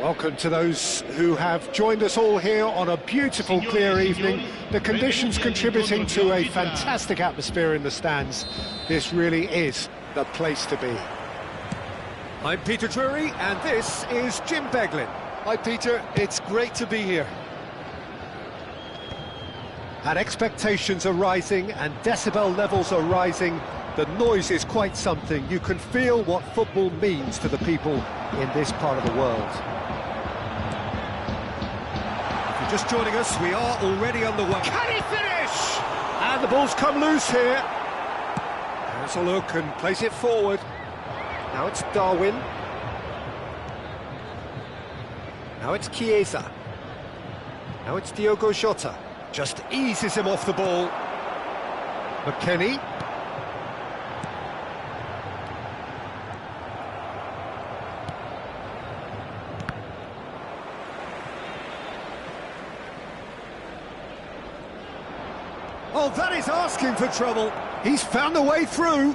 Welcome to those who have joined us all here on a beautiful, clear evening. The conditions contributing to a fantastic atmosphere in the stands. This really is the place to be. I'm Peter Drury, and this is Jim Beglin. Hi Peter, it's great to be here. And expectations are rising and decibel levels are rising. The noise is quite something. You can feel what football means to the people in this part of the world. If you're just joining us, we are already underway. Can he finish? And the ball's come loose here. Has a look and plays it forward. Now it's Darwin. Now it's Chiesa. Now it's Diogo Jota. Just eases him off the ball. McKennie. Oh, that is asking for trouble. He's found a way through.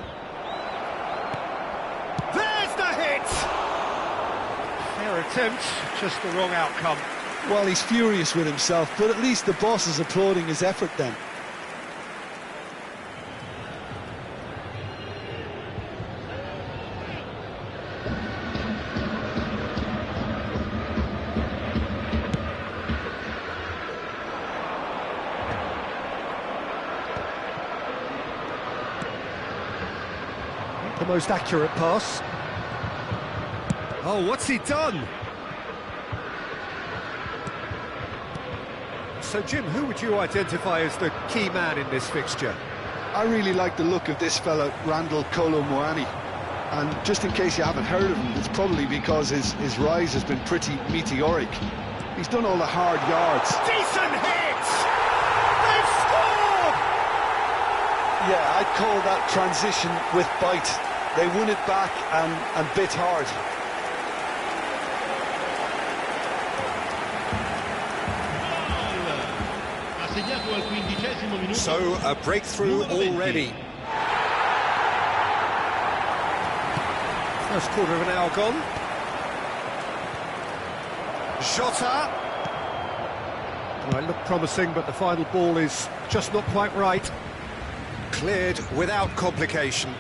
There's the hit! Fair attempt, just the wrong outcome. Well, he's furious with himself, but at least the boss is applauding his effort then. The most accurate pass. Oh, what's he done? So, Jim, who would you identify as the key man in this fixture? I really like the look of this fella, Randall Kolo Muani. And just in case you haven't heard of him, it's probably because his rise has been pretty meteoric. He's done all the hard yards. Decent hit! They've scored! Yeah, I'd call that transition with bite. They won it back and bit hard. So, a breakthrough already. First quarter of an hour gone. Jota. Well, it looked promising, but the final ball is just not quite right. Cleared without complication.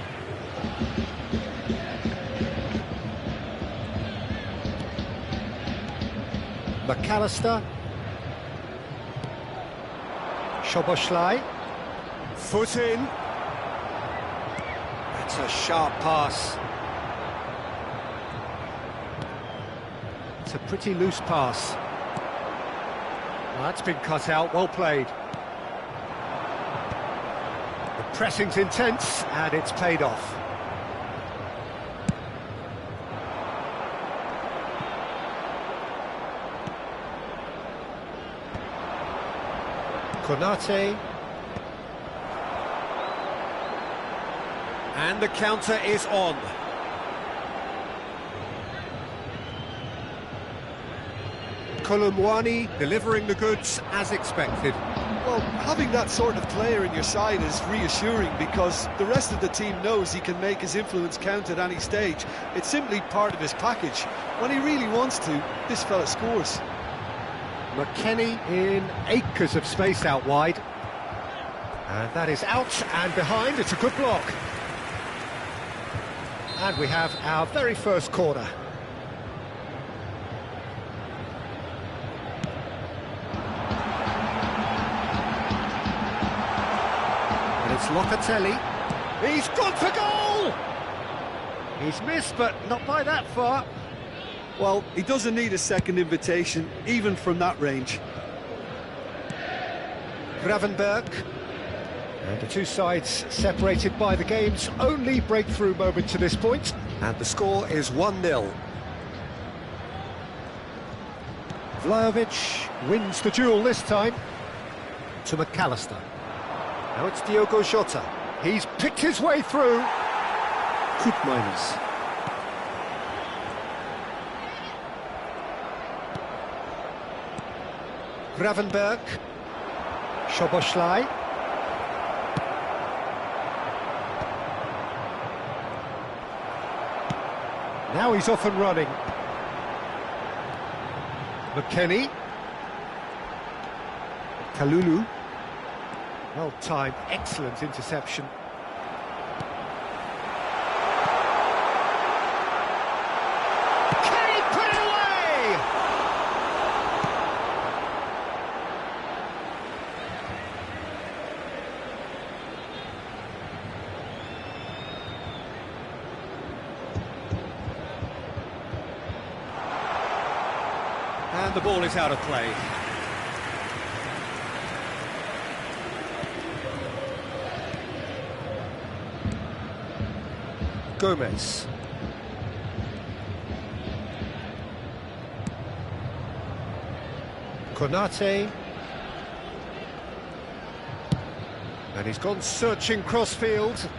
McAllister. Szoboszlai. Foot in. That's a sharp pass. It's a pretty loose pass. Well, that's been cut out, well played. The pressing's intense, and it's paid off. Konate. And the counter is on. Kolo Muani delivering the goods as expected. Well, having that sort of player in your side is reassuring because the rest of the team knows he can make his influence count at any stage. It's simply part of his package. When he really wants to, this fella scores. McKennie in acres of space out wide. And that is out and behind. It's a good block. And we have our very first corner. And it's Locatelli. He's gone for goal! He's missed, but not by that far. Well, he doesn't need a second invitation, even from that range. Gravenberg. And the two sides separated by the game's only breakthrough moment to this point. And the score is 1-0. Vlahovic wins the duel this time to McAllister. Now it's Diogo Jota. He's picked his way through. Koopmeiners. Gravenberg. Szoboszlai. Now he's off and running. McKennie. Kalulu. Well timed, excellent interception. Can he put it away? And the ball is out of play. Gomez. Konate. And he's gone searching crossfield.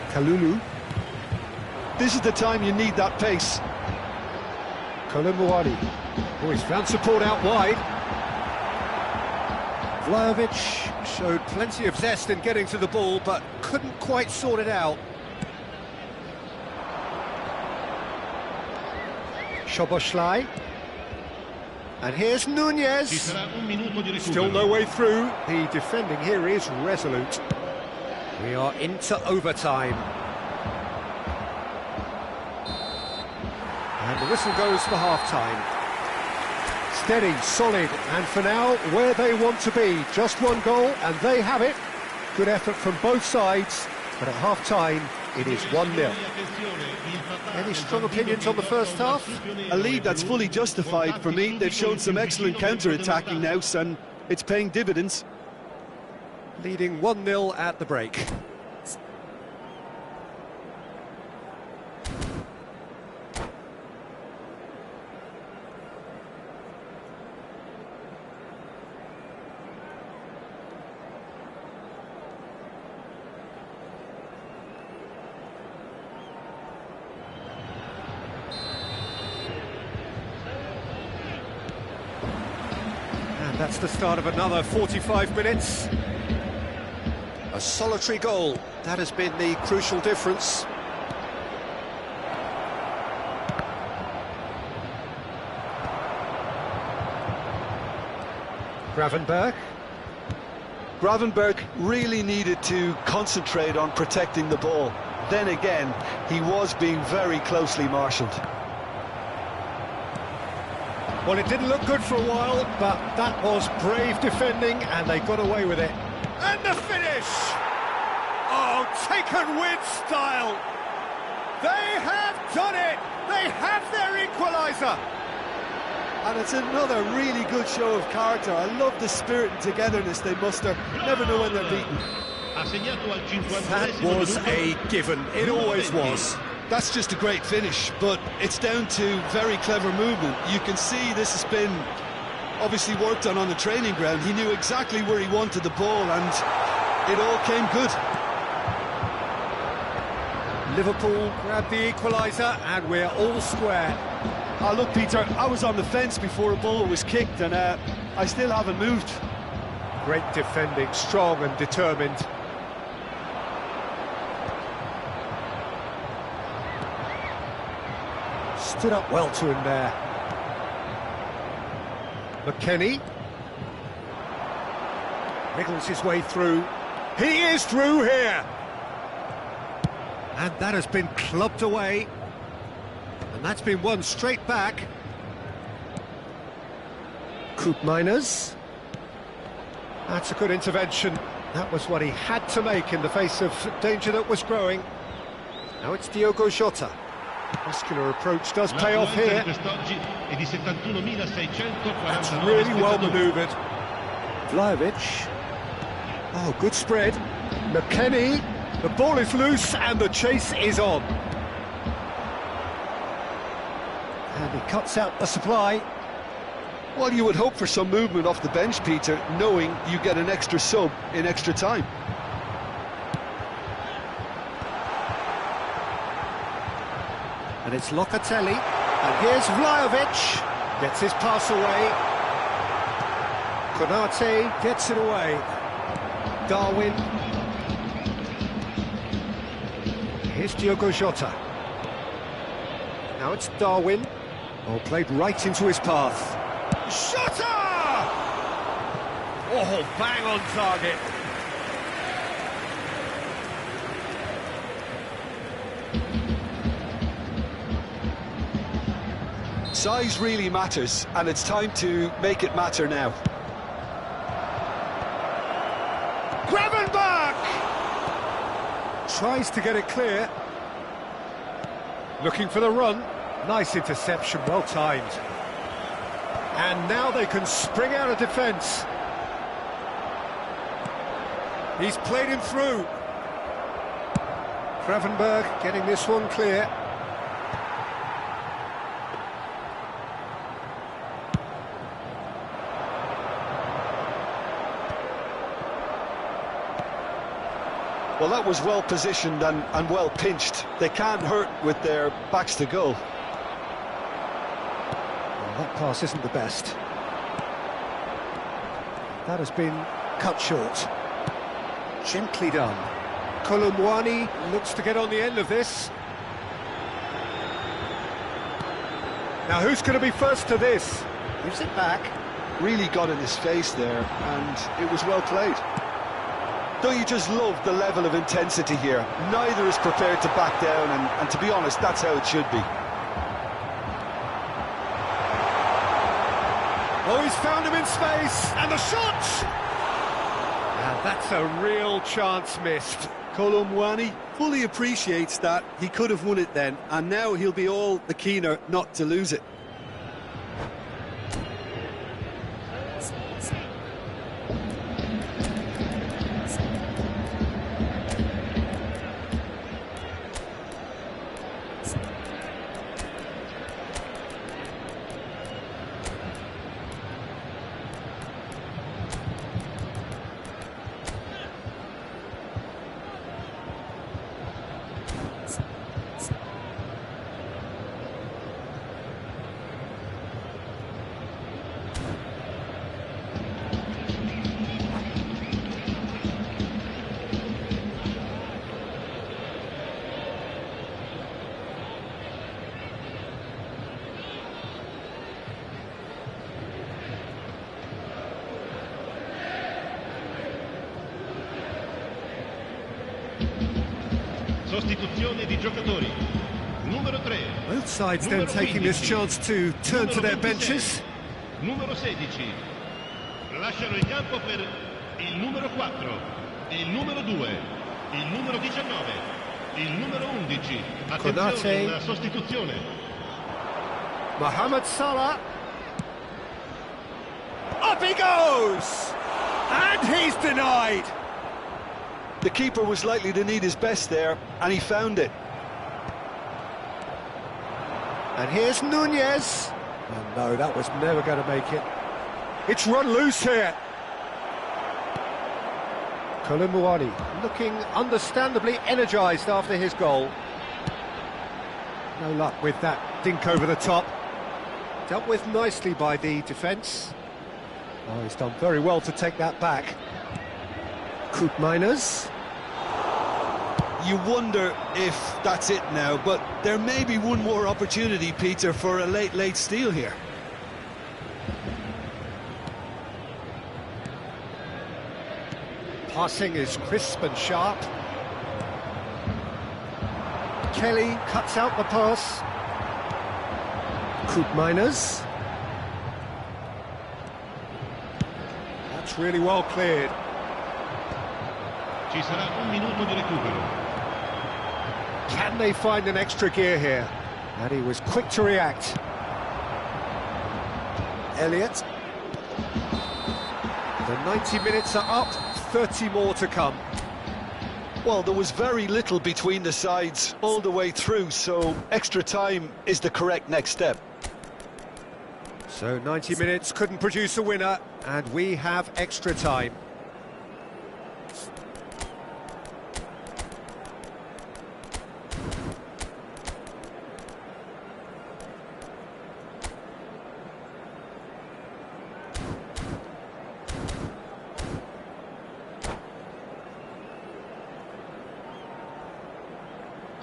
Kalulu. This is the time you need that pace. Kolumuani. Oh, he's found support out wide. Vlahovic showed plenty of zest in getting to the ball, but couldn't quite sort it out. Szoboszlai. And here's Nunez. Still no way through. The defending here is resolute. We are into overtime. And the whistle goes for half-time. Steady, solid, and for now, where they want to be. Just one goal, and they have it. Good effort from both sides, but at half-time, it is 1-0. Any strong opinions on the first half? A lead that's fully justified for me. They've shown some excellent counter-attacking now, and it's paying dividends. Leading 1-0 at the break. That's the start of another 45 minutes. A solitary goal, that has been the crucial difference. Gravenberch really needed to concentrate on protecting the ball. Then again, he was being very closely marshalled. Well, it didn't look good for a while, but that was brave defending, and they got away with it. And the finish! Oh, taken with style! They have done it! They have their equaliser! And it's another really good show of character. I love the spirit and togetherness they muster. Never know when they're beaten. That was a given. It always was. That's just a great finish, but it's down to very clever movement. You can see this has been obviously worked on the training ground. He knew exactly where he wanted the ball, and it all came good. Liverpool grabbed the equaliser, and we're all square. Oh, look, Peter, I was on the fence before a ball was kicked, and I still haven't moved. Great defending, strong and determined. Stood up well to him there. McKennie. Wriggles his way through. He is through here! And that has been clubbed away. And that's been won straight back. Koopmeiners. That's a good intervention. That was what he had to make in the face of danger that was growing. Now it's Diogo Jota. Muscular approach does pay off here. That's really well manoeuvred. Vlahovic. Oh, good spread. McKennie. The ball is loose and the chase is on. And he cuts out the supply. Well, you would hope for some movement off the bench, Peter, knowing you get an extra sub in extra time. And it's Locatelli, and here's Vlahovic, gets his pass away. Konate gets it away. Darwin. Here's Diogo Jota. Now it's Darwin. Oh, played right into his path. Shutter! Oh, bang on target. Size really matters, and it's time to make it matter now. Gravenberch! Tries to get it clear. Looking for the run. Nice interception, well timed. And now they can spring out of defence. He's played him through. Gravenberch getting this one clear. Well, that was well positioned and well pinched. They can't hurt with their backs to goal. Well, that pass isn't the best. That has been cut short. Gently done. Kolomwani looks to get on the end of this. Now who's going to be first to this? Gives it back. Really got in his face there, and it was well played. Don't you just love the level of intensity here? Neither is prepared to back down, and to be honest, that's how it should be. Oh, he's found him in space, and the shot! And that's a real chance missed. Kolomwani fully appreciates that. He could have won it then, and now he'll be all the keener not to lose it. Sostituzione di giocatori. Numero 3. Both sides then taking this chance to turn to their benches. Numero 16. Lasciano il campo per il numero 4, il numero 2, il numero 19, il numero 11. Attenzione, una sostituzione. Mohamed Salah. Up he goes! And he's denied! The keeper was likely to need his best there, and he found it. And here's Nunez. Oh no, that was never going to make it. It's run loose here. Kolomwani looking understandably energised after his goal. No luck with that dink over the top. Dealt with nicely by the defence. Oh, he's done very well to take that back. Koopmeiners. You wonder if that's it now, but there may be one more opportunity, Peter, for a late steal here. Passing is crisp and sharp. Kelly cuts out the pass. Koopmeiners. That's really well cleared. Ci sarà un minuto di recupero. Can they find an extra gear here? And he was quick to react. Elliott. The 90 minutes are up, 30 more to come. Well, there was very little between the sides all the way through, so extra time is the correct next step. So 90 minutes couldn't produce a winner, and we have extra time.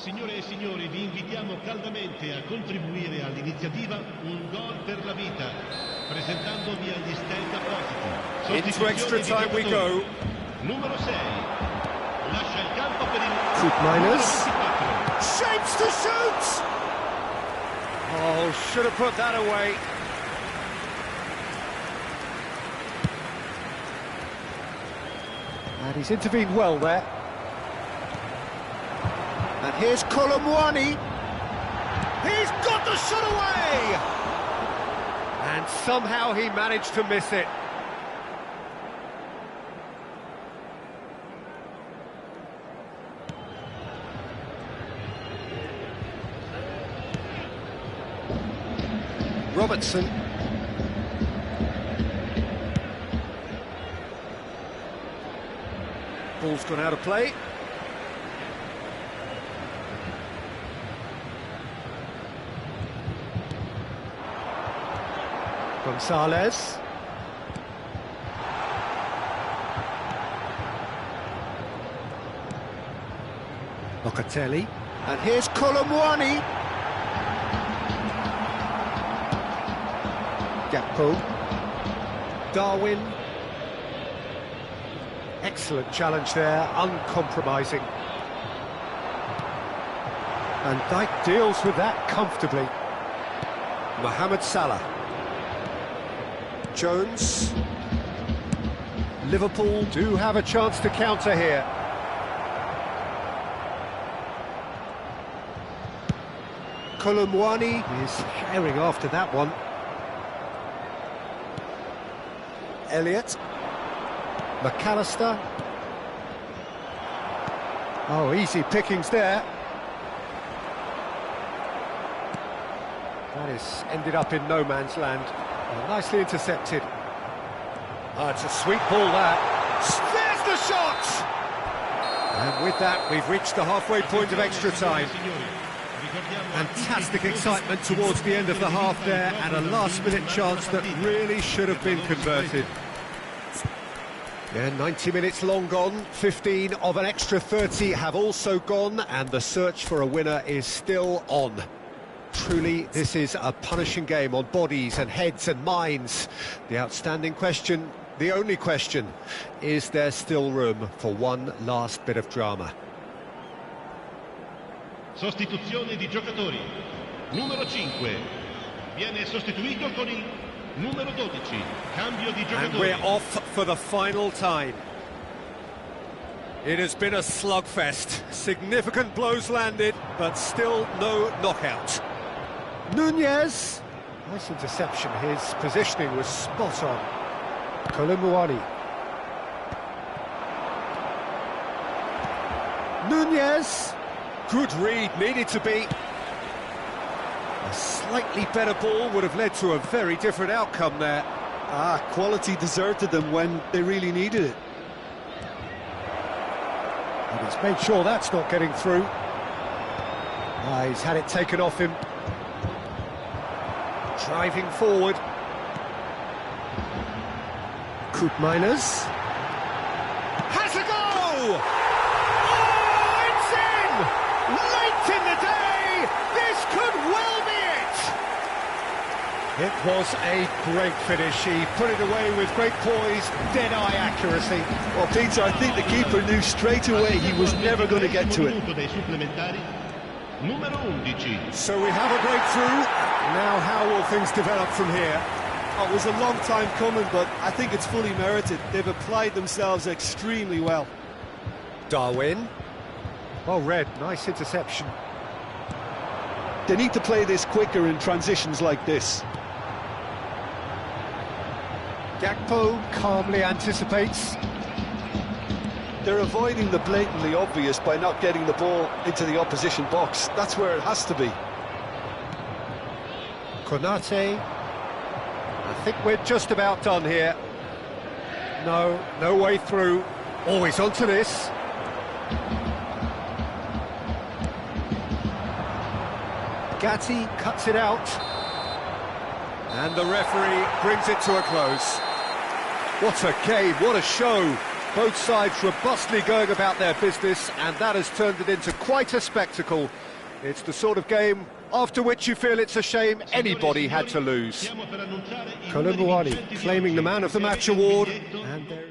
Signore e signori, vi invitiamo caldamente a contribuire all'iniziativa Un Gol per la Vita, presentandovi agli stand appositi. Into extra time we go. Numero 6. Lascia il campo per il Foot miners. 24. Shapes to shoot! Oh, should have put that away. And he's intervened well there. And here's Kolomwani. He's got the shot away! And somehow he managed to miss it. Robertson. Ball's gone out of play. Gonzalez. Locatelli. And here's Kolomwani. Gakpo. Darwin. Excellent challenge there, uncompromising. And Dijk deals with that comfortably. Mohamed Salah. Jones. Liverpool do have a chance to counter here. Kolomwani is herring after that one. Elliott. McAllister. Oh, easy pickings there. That is ended up in no man's land. Oh, nicely intercepted. Oh, it's a sweet ball, that. There's the shot! And with that, we've reached the halfway point of extra time. Fantastic excitement towards the end of the half there, and a last-minute chance that really should have been converted. Yeah, 90 minutes long gone, 15 of an extra 30 have also gone, and the search for a winner is still on. Truly, this is a punishing game on bodies and heads and minds. The outstanding question, the only question, is there still room for one last bit of drama? Sostituzione di giocatori. Numero 5 viene sostituito con il numero 12. Cambio di giocatori. And we're off for the final time. It has been a slugfest. Significant blows landed, but still no knockout. Nunez. Nice interception. His positioning was spot on. Kolomwani. Nunez. Good read, needed to be. A slightly better ball would have led to a very different outcome there. Quality deserted them when they really needed it. And he's made sure that's not getting through. He's had it taken off him. Driving forward. Koopmeiners. Has a go! Oh, it's in! Late in the day! This could well be it! It was a great finish. He put it away with great poise, dead-eye accuracy. Well, Peter, I think the keeper knew straight away he was never going to get to it. So we have a breakthrough. Now how will things develop from here? Oh, it was a long time coming, but I think it's fully merited. They've applied themselves extremely well. Darwin. Well read, nice interception. They need to play this quicker in transitions like this. Gakpo calmly anticipates. They're avoiding the blatantly obvious by not getting the ball into the opposition box. That's where it has to be. Konate. I think we're just about done here. No way through. Always onto this. Gatti cuts it out. And the referee brings it to a close. What a game, what a show. Both sides robustly going about their business, and that has turned it into quite a spectacle. It's the sort of game after which you feel it's a shame anybody had to lose. Konami claiming the Man of the Match award, and there...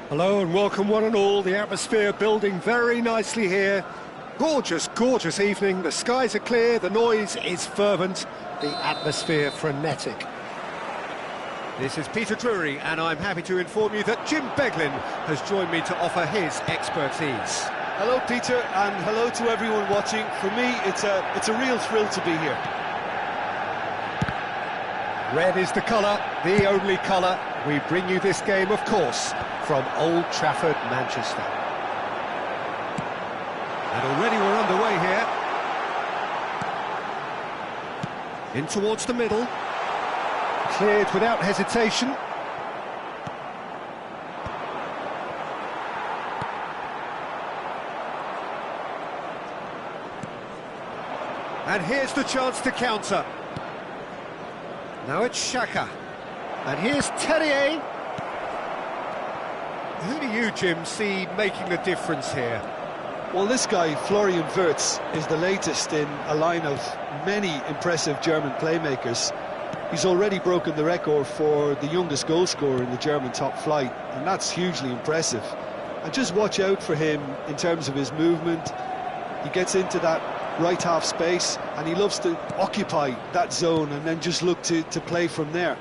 Hello and welcome one and all. The atmosphere building very nicely here. Gorgeous, gorgeous evening. The skies are clear, the noise is fervent, the atmosphere frenetic. This is Peter Drury, and I'm happy to inform you that Jim Beglin has joined me to offer his expertise. Hello, Peter, and hello to everyone watching. For me, it's a real thrill to be here. Red is the colour, the only colour. We bring you this game, of course, from Old Trafford, Manchester. And already we're underway here. In towards the middle. Cleared without hesitation. And here's the chance to counter. Now it's Xhaka. And here's Terrier. Who do you, Jim, see making the difference here? Well, this guy, Florian Wirtz, is the latest in a line of many impressive German playmakers. He's already broken the record for the youngest goal scorer in the German top flight, and that's hugely impressive. And just watch out for him in terms of his movement. He gets into that right half space, and he loves to occupy that zone and then just look to play from there.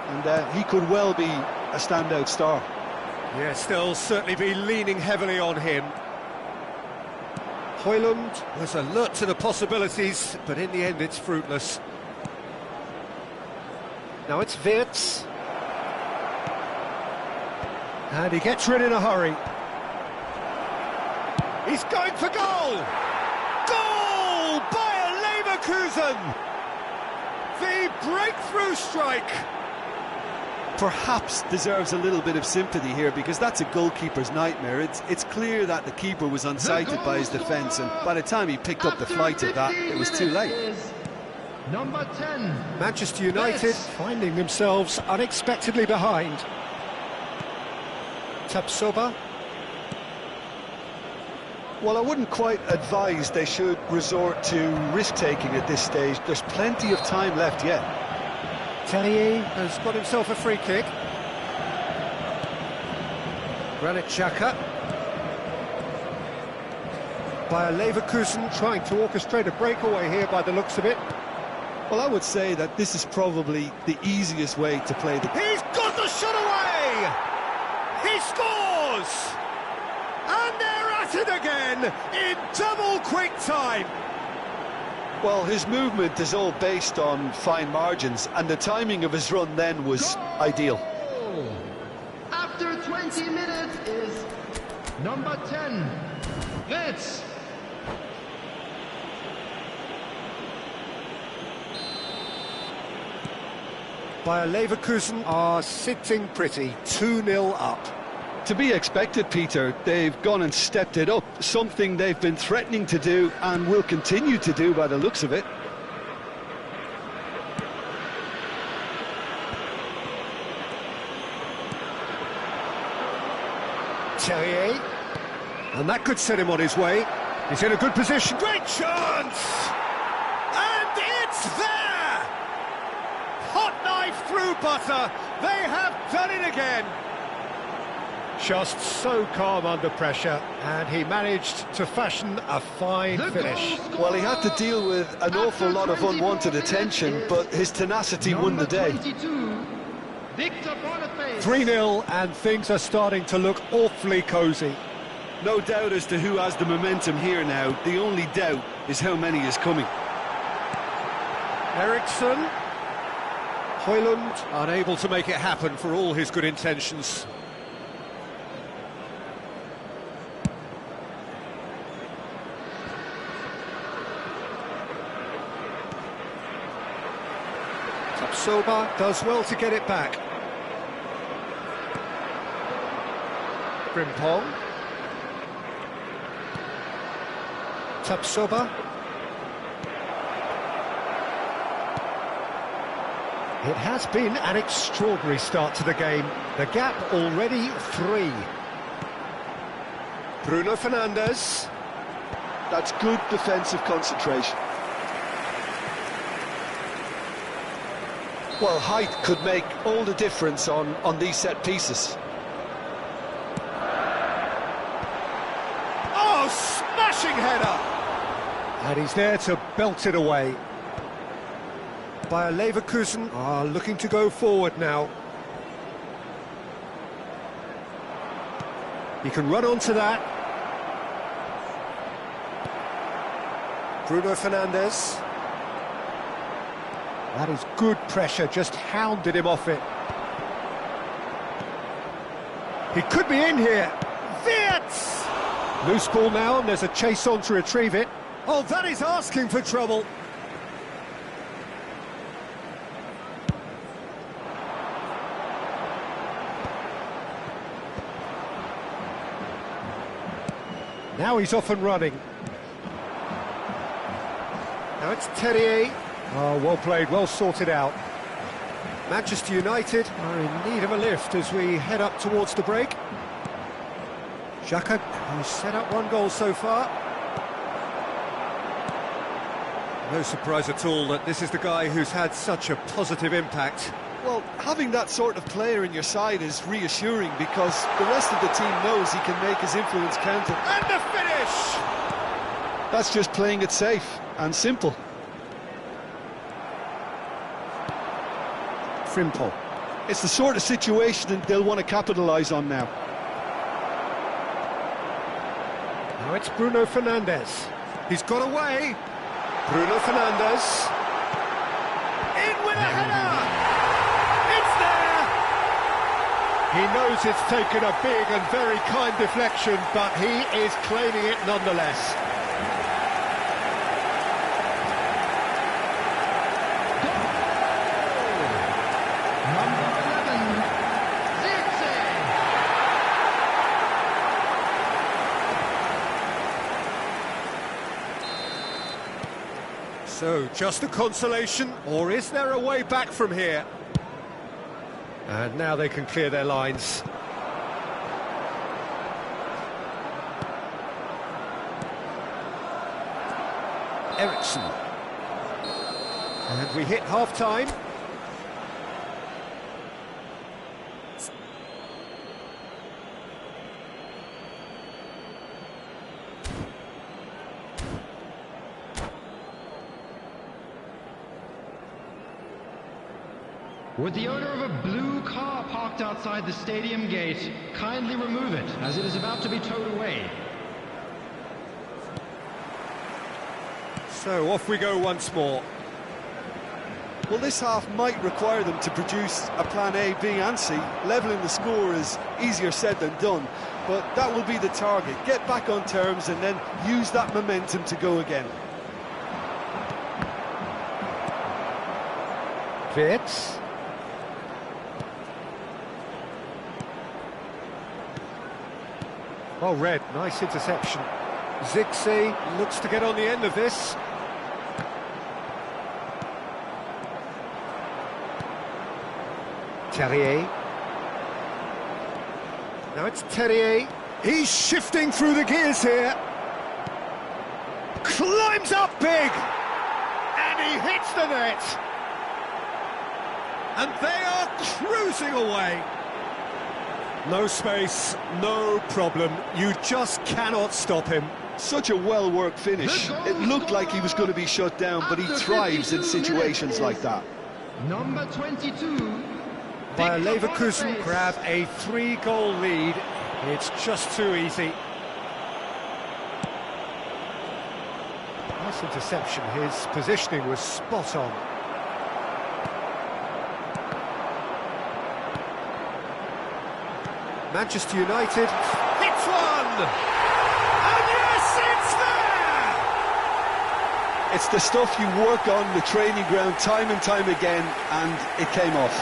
And he could well be a standout star. Yes, they'll certainly be leaning heavily on him. Højlund was alert to the possibilities, but in the end it's fruitless. Now it's Wirtz. And he gets rid in a hurry. He's going for goal! Goal! Bayer Leverkusen! The breakthrough strike! Perhaps deserves a little bit of sympathy here, because that's a goalkeeper's nightmare. It's clear that the keeper was unsighted by his defence, and by the time he picked up the flight of that, it was too late. Number 10. Manchester United finding themselves unexpectedly behind. Tapsoba. Well, I wouldn't quite advise they should resort to risk-taking at this stage. There's plenty of time left yet. Tellier has got himself a free kick. Granit Xhaka. Bayer Leverkusen trying to orchestrate a breakaway here by the looks of it. Well, I would say that this is probably the easiest way to play the... He's got the shot away! He scores! And they're at it again in double quick time. Well, his movement is all based on fine margins, and the timing of his run then was ideal. After 20 minutes is number 10. Wirtz. Bayer Leverkusen are sitting pretty, 2-0 up. To be expected, Peter. They've gone and stepped it up, something they've been threatening to do and will continue to do by the looks of it. Tellier, and that could set him on his way. He's in a good position. Great chance! And it's there! Hot knife through butter. They have done it again. Just so calm under pressure, and he managed to fashion a fine finish. Well, he had to deal with an awful lot of unwanted attention, but his tenacity won the day. 3-0, and things are starting to look awfully cosy. No doubt as to who has the momentum here now. The only doubt is how many is coming. Eriksson. Højlund unable to make it happen for all his good intentions. Tapsoba does well to get it back. Frimpong. Tapsoba. It has been an extraordinary start to the game. The gap already 3. Bruno Fernandes. That's good defensive concentration. Well, height could make all the difference on these set pieces. Oh, smashing header! And he's there to belt it away. Bayer Leverkusen are looking to go forward now. He can run onto that. Bruno Fernandes. That is good pressure, just hounded him off it. He could be in here. Wirtz! Loose ball now, and there's a chase on to retrieve it. Oh, that is asking for trouble. Now he's off and running. Now it's Tellier. Oh, well played, well sorted out. Manchester United are in need of a lift as we head up towards the break. Xhaka, who's set up one goal so far. No surprise at all that this is the guy who's had such a positive impact. Well, having that sort of player in your side is reassuring because the rest of the team knows he can make his influence counted. And the finish! That's just playing it safe and simple. Frimpong. It's the sort of situation they'll want to capitalise on now. Now it's Bruno Fernandes. He's got away. Bruno Fernandes. In with a header! It's there! He knows it's taken a big and very kind deflection, but he is claiming it nonetheless. So, just a consolation, or is there a way back from here? And now they can clear their lines. Ericsson. And we hit half-time. Would the owner of a blue car parked outside the stadium gate kindly remove it, as it is about to be towed away? So off we go once more. Well, this half might require them to produce a plan A, B and C. Levelling the score is easier said than done, but that will be the target. Get back on terms and then use that momentum to go again. Fitz. Well read, nice interception. Zixi looks to get on the end of this. Terrier. Now it's Terrier. He's shifting through the gears here. Climbs up big! And he hits the net! And they are cruising away. No space, no problem. You just cannot stop him. Such a well-worked finish. It looked like he was going to be shut down, but he thrives in situations like that. Number 22. Bayer Leverkusen grab a 3-goal lead. It's just too easy. Nice interception. His positioning was spot on. Manchester United hits one! And yes, it's there! It's the stuff you work on the training ground time and time again, and it came off.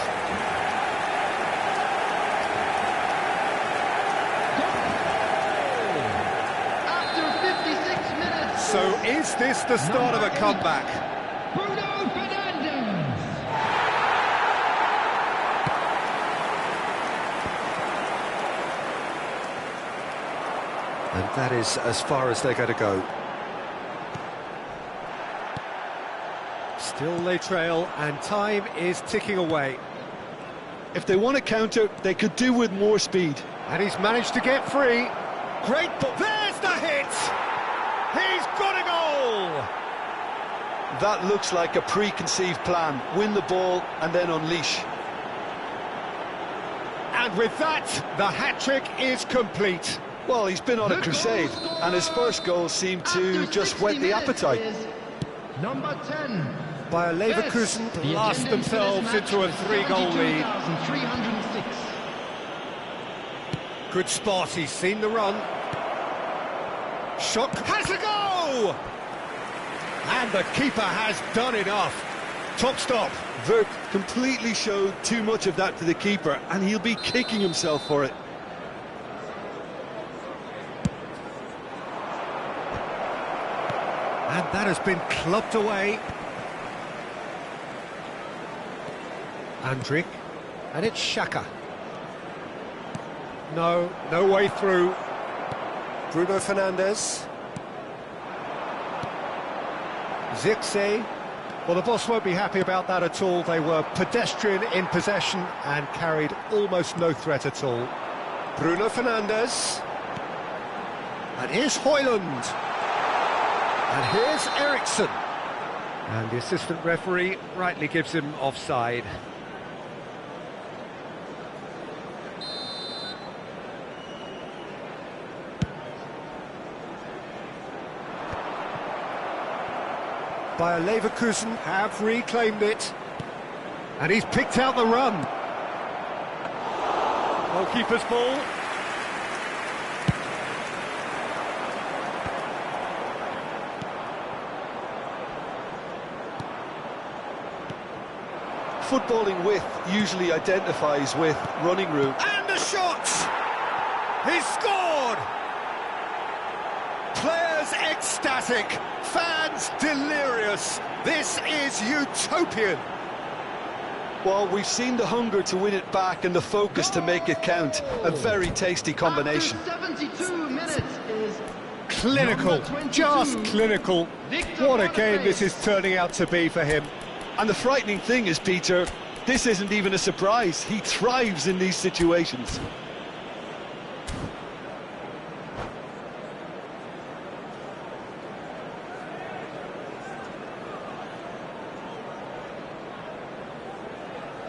After 56 minutes. So is this the start of a comeback? Bruno Fernandes. And that is as far as they're going to go. Still they trail, and time is ticking away. If they want to counter, they could do with more speed. And he's managed to get free. Great ball. There's the hit! He's got a goal! That looks like a preconceived plan. Win the ball and then unleash. And with that, the hat-trick is complete. Well, he's been on a crusade, and his first goal seemed to just whet the appetite. Number 10. Bayer Leverkusen blast themselves into a 3-goal lead. 306. Good spot, he's seen the run. Shot has a go! And the keeper has done enough. Top stop. Vert completely showed too much of that to the keeper, and he'll be kicking himself for it. And that has been clubbed away. Andrik, and it's Xhaka. No way through. Bruno Fernandes. Zirkzee. Well, the boss won't be happy about that at all. They were pedestrian in possession and carried almost no threat at all. Bruno Fernandes. And here's Højlund. And here's Eriksson. And the assistant referee rightly gives him offside. Bayer Leverkusen have reclaimed it. And he's picked out the run. Goalkeeper's ball. Footballing width usually identifies with running room. And a shot! He's scored! Players ecstatic, fans delirious. This is utopian. Well, we've seen the hunger to win it back and the focus to make it count. A very tasty combination. After 72 minutes is Clinical, just clinical. What a game this is turning out to be for him. And the frightening thing is, Peter, this isn't even a surprise. He thrives in these situations.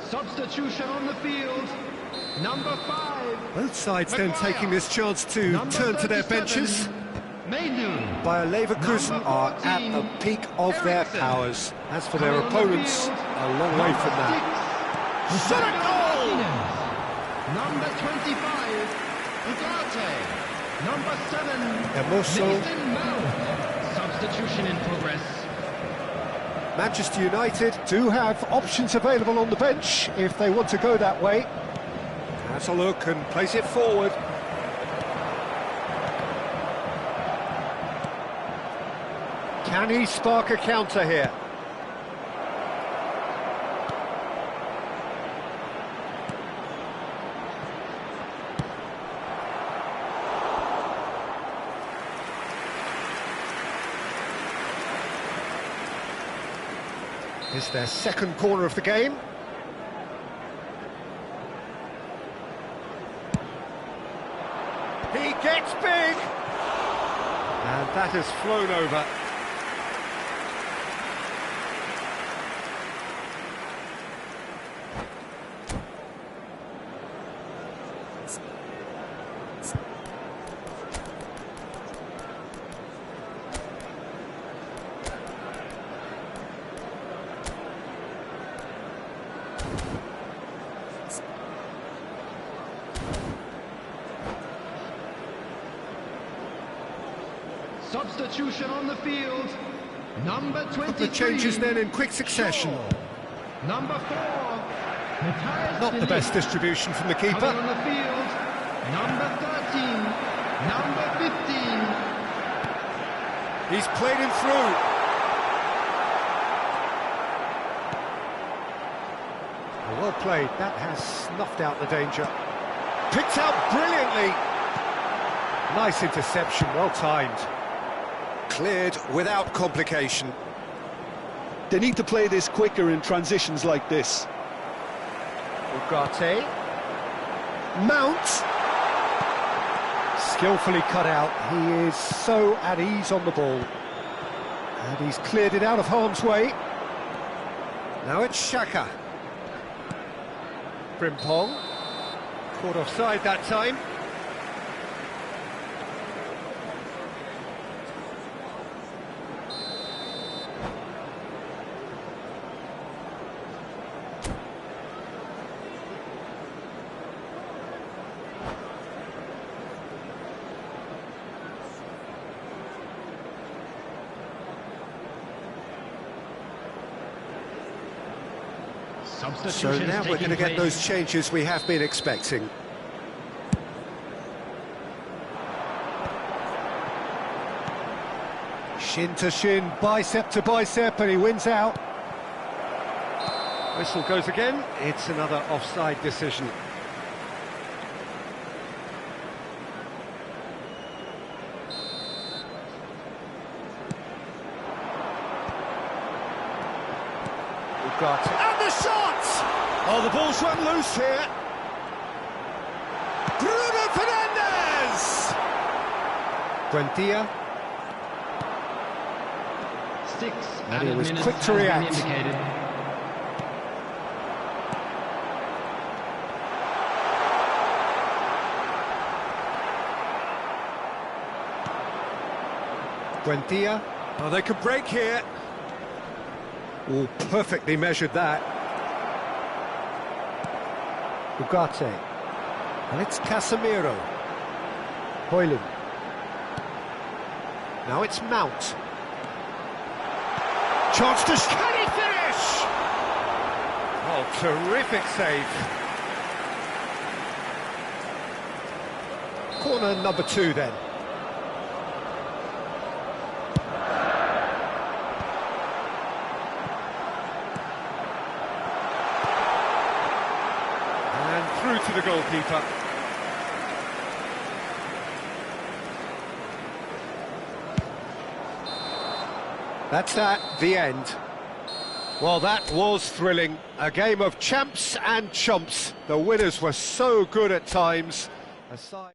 substitution on the field. Number 5. Both sides then taking this chance to turn to their benches. Bayer Leverkusen are at the peak of their powers. As for their opponents, a long way from that. Shot a goal! Number 25, Ugarte. Number 7, Hermoso. Substitution in progress. Manchester United do have options available on the bench if they want to go that way. Has a look and plays it forward. Can he spark a counter here? It's their second corner of the game. He gets big! And that has flown over. Substitution on the field. Number 23. The changes then in quick succession. Number 4. Not the best distribution from the keeper. On the field. Number 13. Number 15. He's played him through. Well played. That has snuffed out the danger. Picked out brilliantly. Nice interception, well timed. Cleared without complication. They need to play this quicker in transitions like this. Ugarte. Mount. Skillfully cut out. He is so at ease on the ball. And he's cleared it out of harm's way. Now it's Xhaka. Frimpong. Caught offside that time. So now we're going to get those changes we have been expecting. Shin to shin, bicep to bicep, and he wins out. Whistle goes again. It's another offside decision. got... And the shot! Oh, the ball's run loose here. Bruno Fernandes! Buendia. 6 And he added was minutes quick to has been react. indicated. Buendia. Oh, they could break here. Oh, perfectly measured that. Ugarte. And it's Casemiro. Højlund. Now it's Mount. Chance to... Can he finish? Oh, terrific save. Corner number 2 then. And through to the goalkeeper. That's that, the end. Well, that was thrilling. A game of champs and chumps. The winners were so good at times. Aside...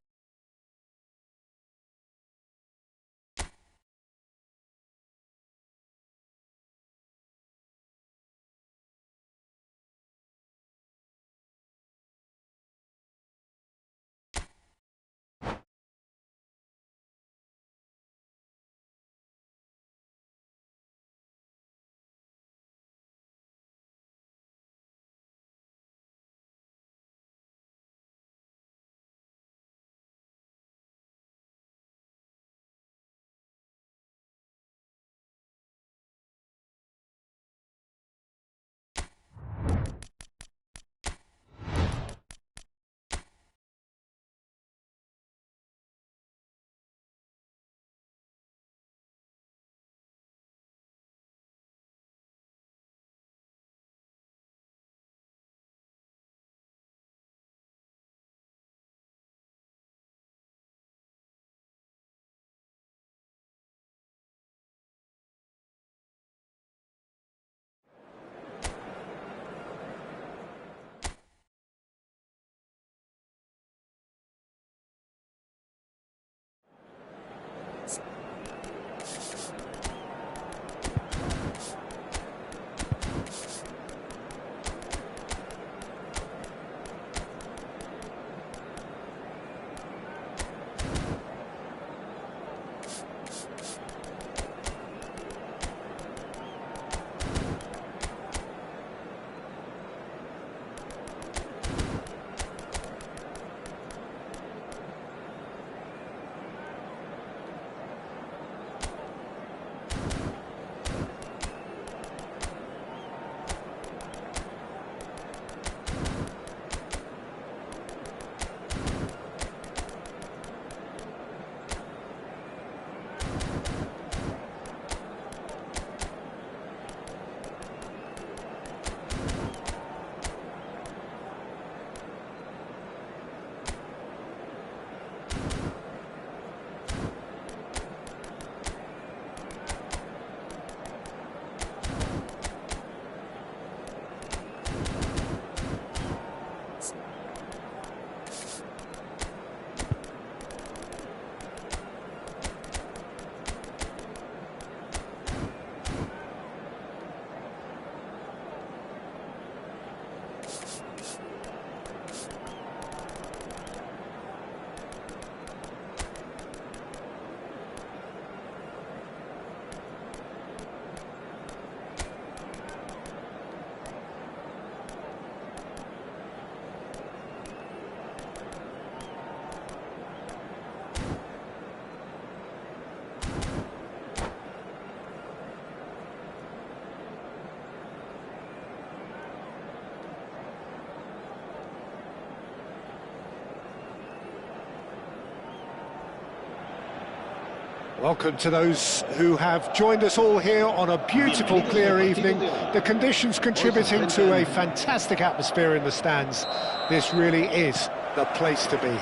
Welcome to those who have joined us all here on a beautiful, clear evening. The conditions contributing to a fantastic atmosphere in the stands. This really is the place to be.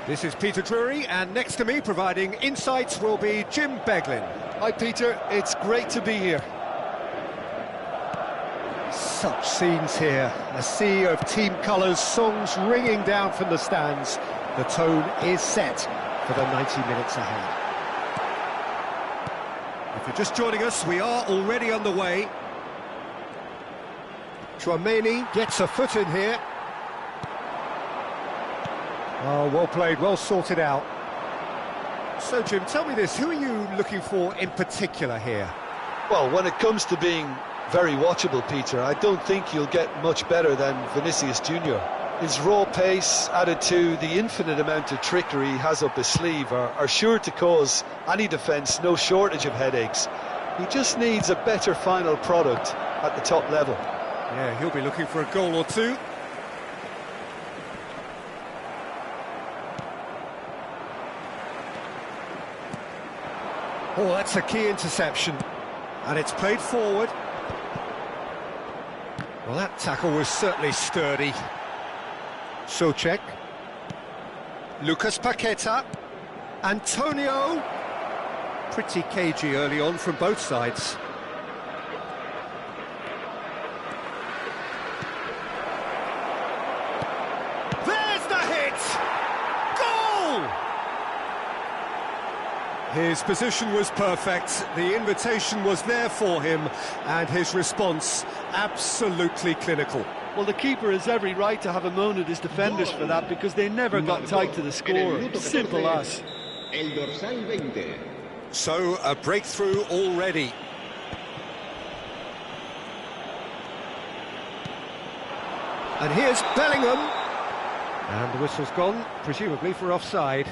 This is Peter Drury, and next to me, providing insights, will be Jim Beglin. Hi, Peter. It's great to be here. Such scenes here, a sea of team colours, songs ringing down from the stands. The tone is set for the 90 minutes ahead. If you're just joining us, we are already underway. Chouameni gets a foot in here. Oh, well played, well sorted out. So, Jim, tell me this, who are you looking for in particular here? Well, when it comes to being very watchable, Peter, I don't think you'll get much better than Vinicius Junior. His raw pace, added to the infinite amount of trickery he has up his sleeve, are sure to cause any defence no shortage of headaches. He just needs a better final product at the top level. Yeah, he'll be looking for a goal or two. Oh, that's a key interception. And it's played forward. Well, that tackle was certainly sturdy. Souček. Lucas Paqueta. Antonio. Pretty cagey early on from both sides. There's the hit! Goal! His position was perfect, the invitation was there for him, and his response absolutely clinical. Well, the keeper has every right to have a moan at his defenders for that, because they never got tight to the score. Simple as. So, a breakthrough already. And here's Bellingham. And the whistle's gone, presumably for offside.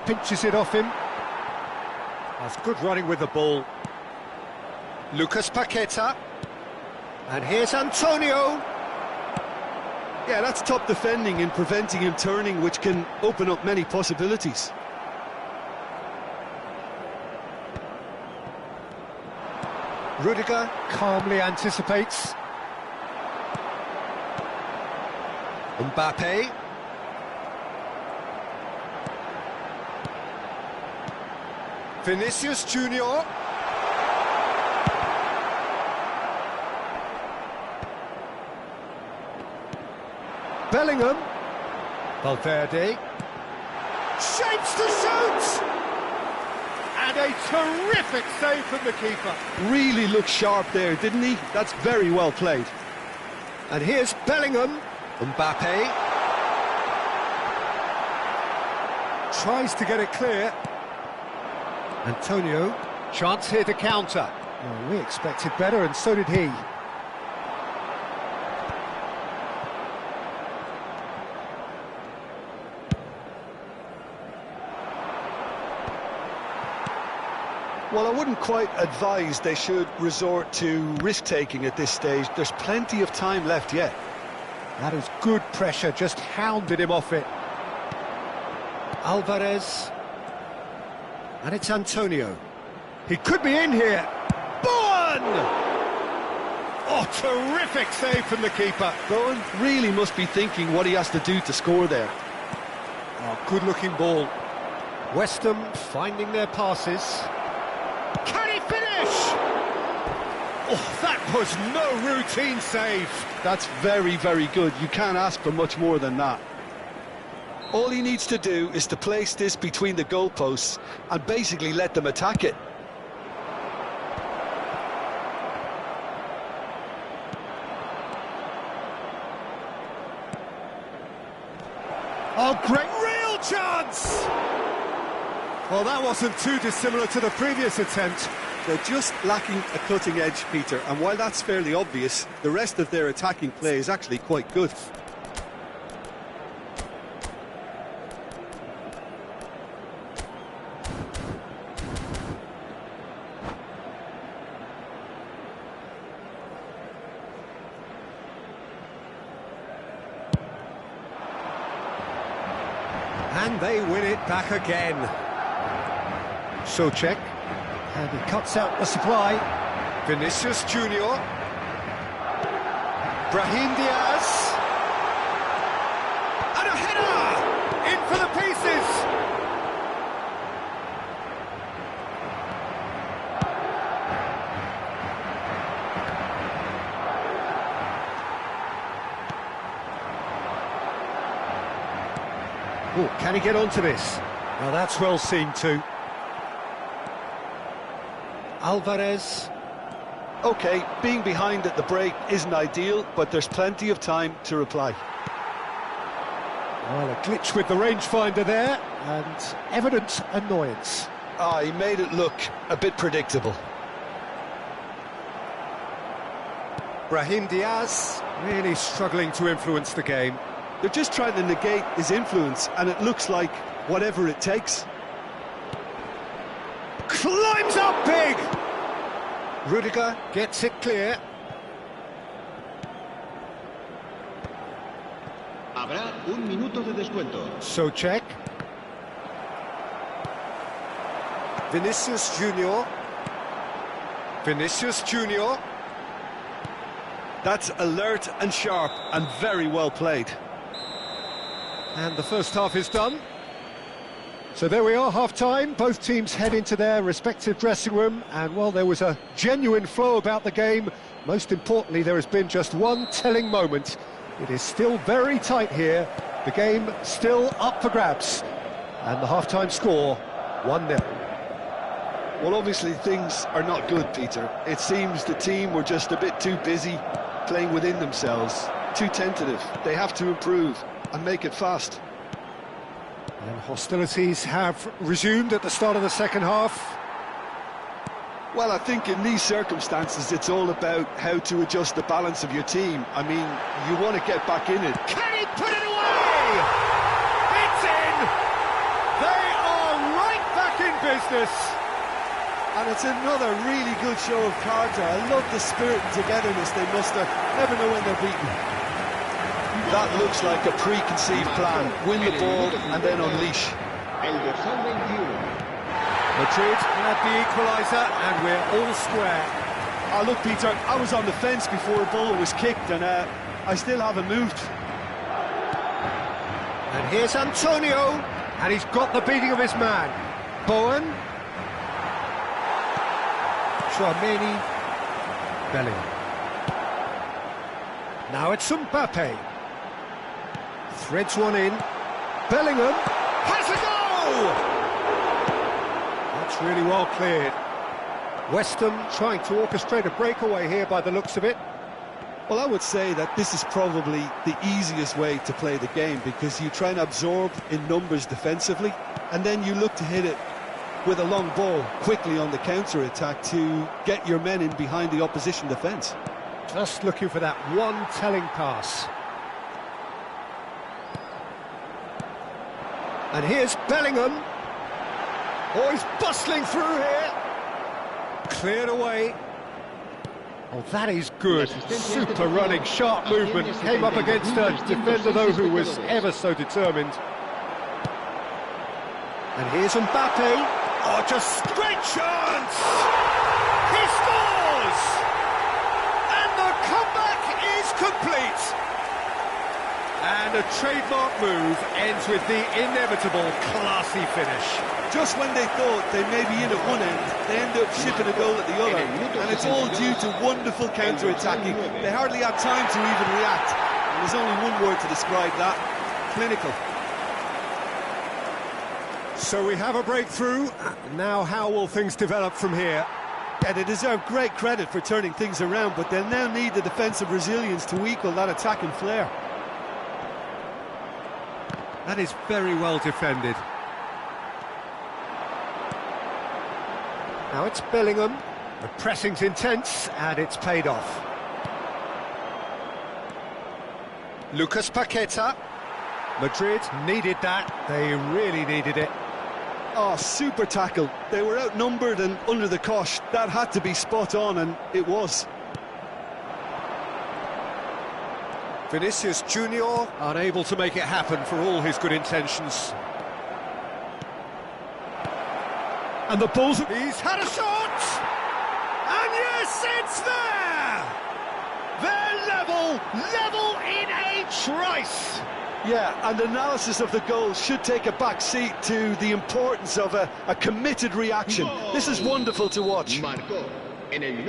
Pinches it off him. That's good running with the ball. Lucas Paqueta. And here's Antonio. Yeah, that's top defending in preventing him turning, which can open up many possibilities. Rudiger calmly anticipates. Mbappe. Vinicius Junior. Bellingham. Valverde. Shapes to shoot! And a terrific save from the keeper. Really looked sharp there, didn't he? That's very well played. And here's Bellingham. Mbappe. Tries to get it clear. Antonio. Chance here to counter. Well, we expected better, and so did he. Well, I wouldn't quite advise they should resort to risk-taking at this stage. There's plenty of time left yet. That is good pressure, just hounded him off it. Alvarez. And it's Antonio. He could be in here. Bowen! Oh, terrific save from the keeper. Bowen really must be thinking what he has to do to score there. Oh, good-looking ball. West Ham finding their passes. Can he finish? Oh, that was no routine save. That's very, very good. You can't ask for much more than that. All he needs to do is to place this between the goalposts and basically let them attack it. Oh, great real chance! Well, that wasn't too dissimilar to the previous attempt. They're just lacking a cutting edge, Peter, and while that's fairly obvious, the rest of their attacking play is actually quite good. And they win it back again. Souček. And he cuts out the supply. Vinicius Junior. Brahim Diaz. And a header! In for the pieces! Oh, can he get onto this? Well, that's well seen too. Alvarez. OK, being behind at the break isn't ideal, but there's plenty of time to reply. Well, a glitch with the rangefinder there, and evident annoyance. Ah, he made it look a bit predictable. Brahim Diaz really struggling to influence the game. They're just trying to negate his influence, and it looks like whatever it takes. Climbs up big! Rudiger gets it clear. Habrá un minuto de descuento. Socek. Vinicius Junior. Vinicius Junior. That's alert and sharp and very well played. And the first half is done. So there we are, half-time. Both teams head into their respective dressing room, and well, there was a genuine flow about the game. Most importantly, there has been just one telling moment. It is still very tight here. The game still up for grabs. And the half-time score, 1-0. Well, obviously things are not good, Peter. It seems the team were just a bit too busy playing within themselves, too tentative. They have to improve and make it fast. And hostilities have resumed at the start of the second half. Well, I think in these circumstances it's all about how to adjust the balance of your team. I mean, you want to get back in it. Can he put it away? It's in! They are right back in business. And it's another really good show of character. I love the spirit and togetherness they muster. Never know when they're beaten. That looks like a preconceived plan. Win the ball and then unleash. Madrid had the equaliser and we're all square. Oh, look, Peter, I was on the fence before a ball was kicked and I still haven't moved. And here's Antonio, and he's got the beating of his man. Bowen. Tchouameni. Bellingham. Now it's Mbappe. Threads one in. Bellingham has a goal! That's really well cleared. West Ham trying to orchestrate a breakaway here by the looks of it. Well, I would say that this is probably the easiest way to play the game, because you try and absorb in numbers defensively, and then you look to hit it with a long ball quickly on the counter-attack to get your men in behind the opposition defence. Just looking for that one telling pass. And here's Bellingham. Oh, he's bustling through here. Cleared away. Oh, that is good. Super running, sharp movement. Came up against a defender, though, who was ever so determined. And here's Mbappe. Oh, just great chance! He scores! And the comeback is complete. And a trademark move ends with the inevitable classy finish. Just when they thought they may be in at one end, they end up shipping a goal at the other. And it's all due to wonderful counter-attacking. They hardly had time to even react. And there's only one word to describe that: clinical. So we have a breakthrough. Now how will things develop from here? Yeah, they deserve great credit for turning things around, but they'll now need the defensive resilience to equal that attacking flair. That is very well defended. Now it's Bellingham. The pressing's intense, and it's paid off. Lucas Paqueta. Madrid needed that. They really needed it. Oh, super tackle. They were outnumbered and under the cosh. That had to be spot on, and it was. Vinicius Junior unable to make it happen for all his good intentions. And the ball's... He's had a shot! And yes, it's there! They're level in a trice! Yeah, and analysis of the goal should take a back seat to the importance of a committed reaction. This is wonderful to watch.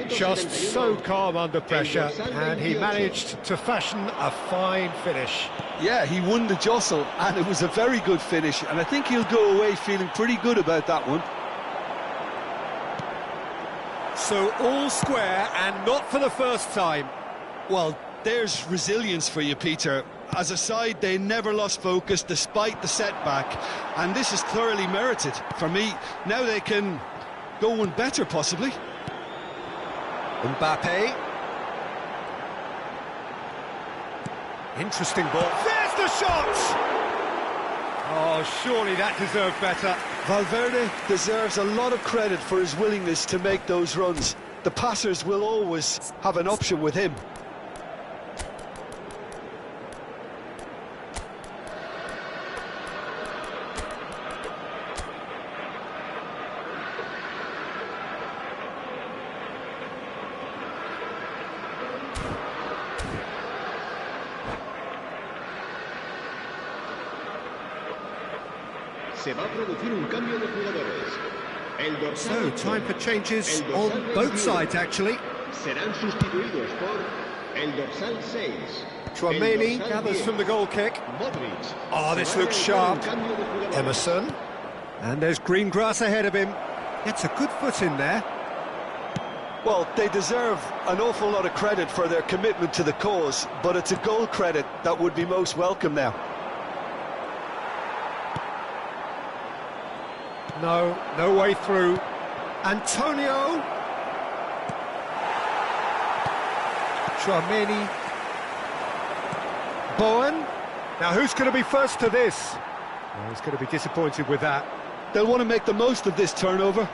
Just so calm under pressure, and he managed to fashion a fine finish. Yeah, he won the jostle, and it was a very good finish, and I think he'll go away feeling pretty good about that one. So all square, and not for the first time. Well, there's resilience for you, Peter. As a side, they never lost focus despite the setback, and this is thoroughly merited. For me, now they can go one better, possibly. Mbappe. Interesting ball. There's the shot! Oh, surely that deserved better. Valverde deserves a lot of credit for his willingness to make those runs. The passers will always have an option with him. So, time for changes on both sides, actually. Tchouaméni gathers from the goal kick. Oh, this looks sharp. Emerson. And there's green grass ahead of him. Gets a good foot in there. Well, they deserve an awful lot of credit for their commitment to the cause, but it's a goal credit that would be most welcome now. No way through. Antonio. Tchouaméni. Bowen. Now who's going to be first to this? Well, he's going to be disappointed with that. They'll want to make the most of this turnover.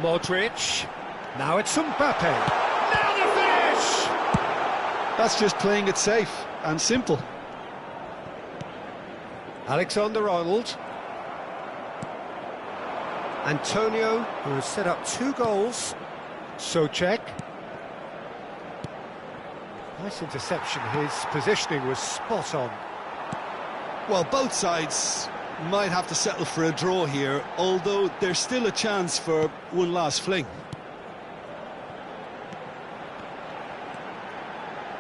Modric. Now it's Mbappe. Now the finish! That's just playing it safe and simple. Alexander-Arnold. Antonio, who has set up 2 goals. Souček. Nice interception, his positioning was spot on. Well, both sides might have to settle for a draw here, although there's still a chance for one last fling.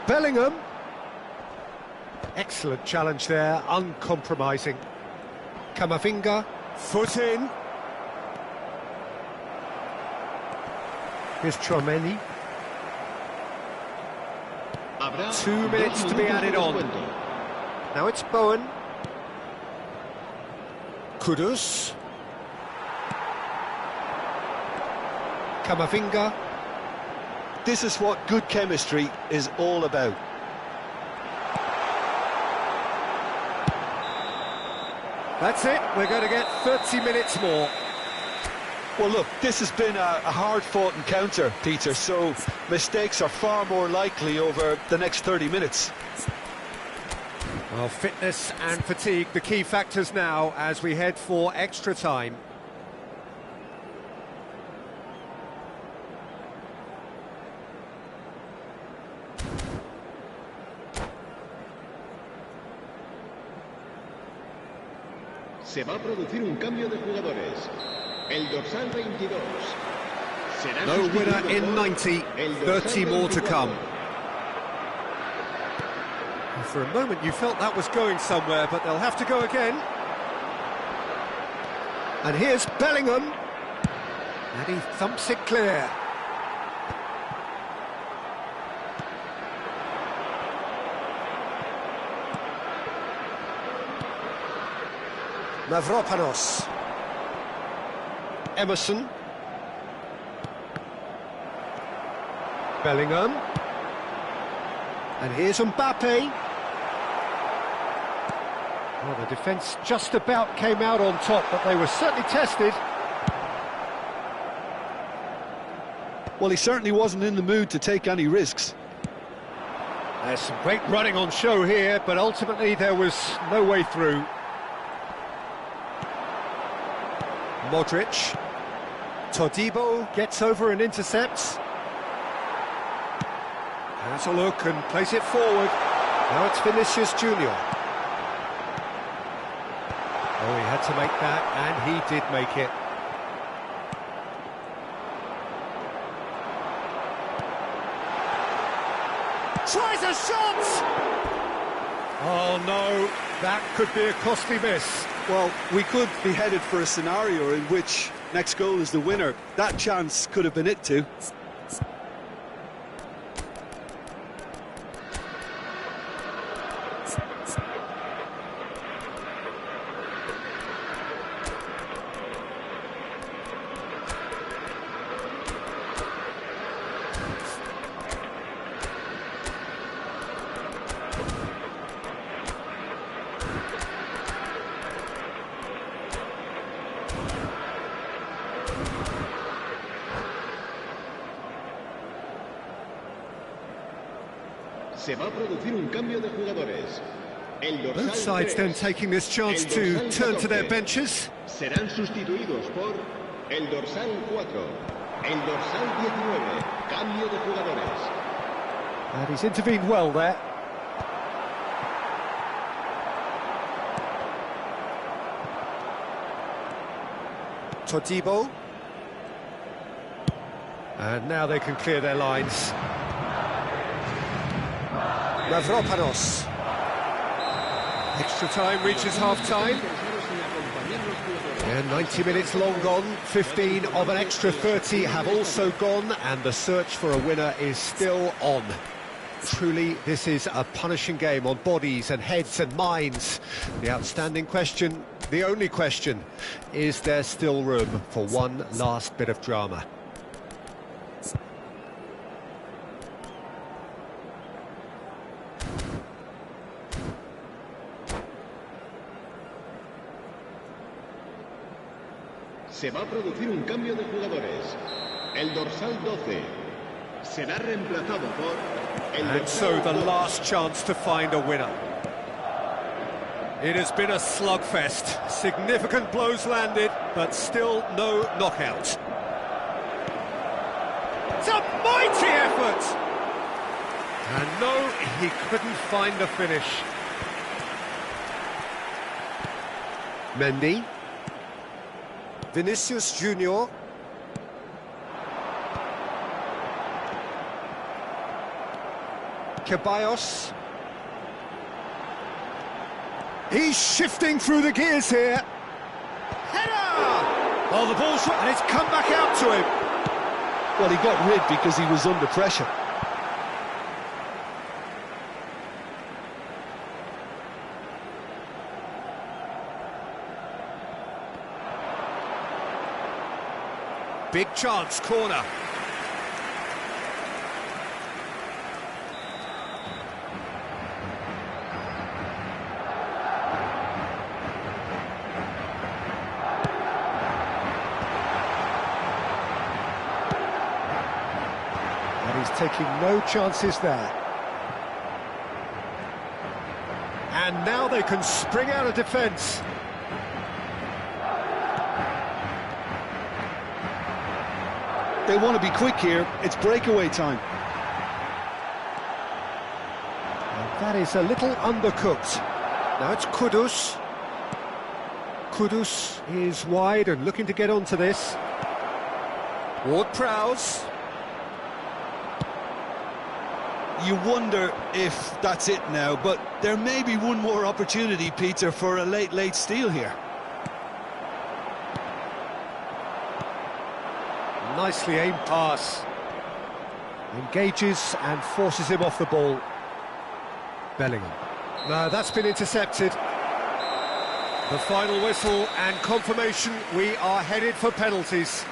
Bellingham. Excellent challenge there, uncompromising. Camavinga, foot in. Here's Tchouaméni. 2 minutes to be added on. Now it's Bowen. Kudus. Camavinga. This is what good chemistry is all about. That's it, we're going to get 30 minutes more. Well, look, this has been a hard-fought encounter, Peter, so mistakes are far more likely over the next 30 minutes. Well, fitness and fatigue, the key factors now as we head for extra time. Se va a producir un cambio de jugadores. El dorsal 22. No winner in 90, 30 more to come. And for a moment you felt that was going somewhere, but they'll have to go again. And here's Bellingham. And he thumps it clear. Mavropanos. Emerson. Bellingham. And here's Mbappe. Well, the defence just about came out on top, but they were certainly tested. Well, he certainly wasn't in the mood to take any risks. There's some great running on show here, but ultimately there was no way through. Modric. Todibo gets over and intercepts. Has a look and plays it forward. Now it's Vinicius Junior. Oh, he had to make that, and he did make it. Tries a shot! Oh no, that could be a costly miss. Well, we could be headed for a scenario in which next goal is the winner. That chance could have been it too. Se va a producir un cambio de jugadores. Both sides then taking this chance to turn to their benches. Serán sustituidos por el dorsal 4, el dorsal 19. Cambio de jugadores. And he's intervened well there. Todibo. And now they can clear their lines. Mavropanos. Extra time reaches half-time. And 90 minutes long gone, 15 of an extra 30 have also gone, and the search for a winner is still on. Truly, this is a punishing game on bodies and heads and minds. The outstanding question, the only question, is there still room for one last bit of drama? Se va a producir un cambio de jugadores. El dorsal 12 será reemplazado por el And so the last chance to find a winner. It has been a slugfest. Significant blows landed, but still no knockout. It's a mighty effort! And no, he couldn't find the finish. Mendy. Vinicius Junior. Ceballos. He's shifting through the gears here. Header! Oh, the ball's and it's come back out to him. Well, he got rid because he was under pressure. Big chance, corner. And he's taking no chances there. And now they can spring out of defence. They want to be quick here. It's breakaway time. And that is a little undercooked. Now it's Kudus. Kudus is wide and looking to get onto this. Ward-Prowse. You wonder if that's it now, but there may be one more opportunity, Peter, for a late steal here. Nicely aimed pass. Engages and forces him off the ball. Bellingham. No, that's been intercepted. The final whistle and confirmation, we are headed for penalties.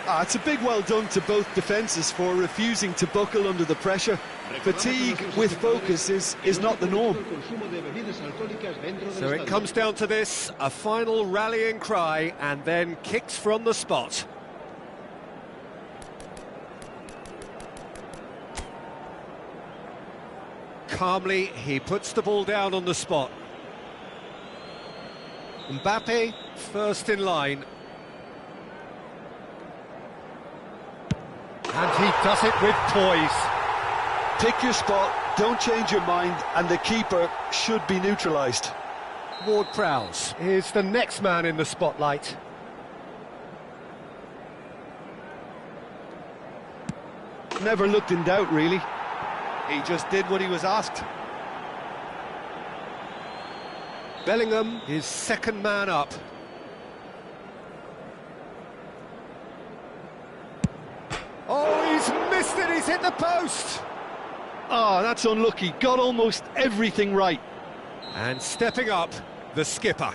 It's a big well done to both defences for refusing to buckle under the pressure. Fatigue with focus is not the norm. So it comes down to this, a final rallying cry and then kicks from the spot. Calmly, he puts the ball down on the spot. Mbappe, first in line. And he does it with poise. Pick your spot, don't change your mind, and the keeper should be neutralised. Ward-Prowse is the next man in the spotlight. Never looked in doubt, really. He just did what he was asked. Bellingham is second man up. Oh, he's missed it, he's hit the post! Oh, that's unlucky, got almost everything right. And stepping up, the skipper.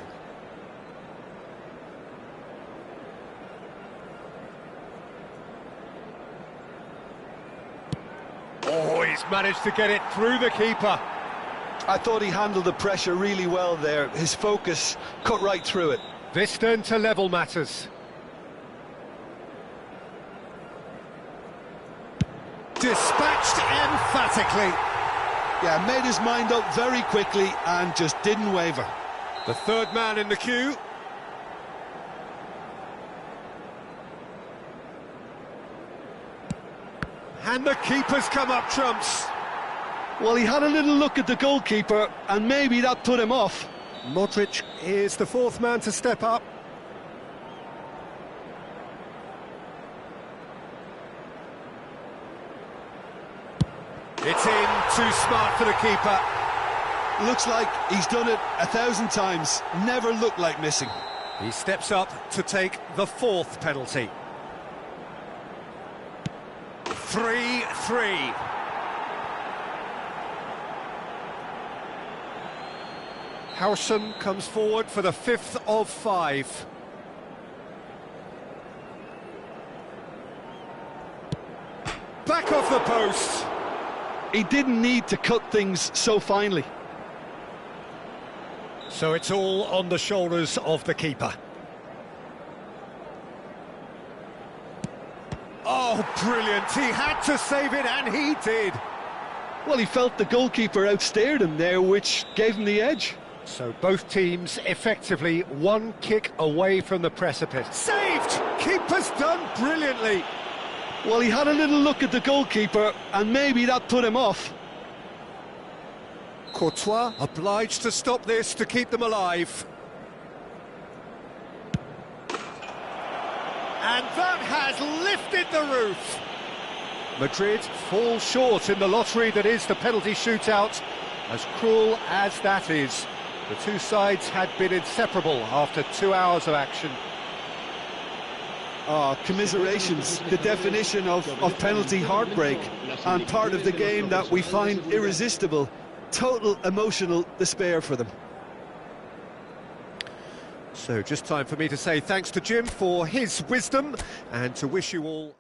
Oh, he's managed to get it through the keeper. I thought he handled the pressure really well there. His focus cut right through it. This then to level matters. Dispatched emphatically. Yeah, made his mind up very quickly and just didn't waver. The third man in the queue. And the keeper's come up trumps. Well, he had a little look at the goalkeeper, and maybe that put him off. Modric is the fourth man to step up. It's in, too smart for the keeper. Looks like he's done it 1,000 times, never looked like missing. He steps up to take the fourth penalty. 3-3. Howson comes forward for the fifth of five. Back off the post. He didn't need to cut things so finely. So it's all on the shoulders of the keeper. Oh, brilliant. He had to save it, and he did. Well, he felt the goalkeeper outstared him there, which gave him the edge. So both teams effectively one kick away from the precipice. Saved! Keeper's done brilliantly. Well, he had a little look at the goalkeeper, and maybe that put him off. Courtois obliged to stop this to keep them alive. And that has lifted the roof. Madrid fall short in the lottery that is the penalty shootout. As cruel as that is, the two sides had been inseparable after 2 hours of action. Commiserations, the definition of penalty heartbreak, and part of the game that we find irresistible. Total emotional despair for them. So just time for me to say thanks to Jim for his wisdom and to wish you all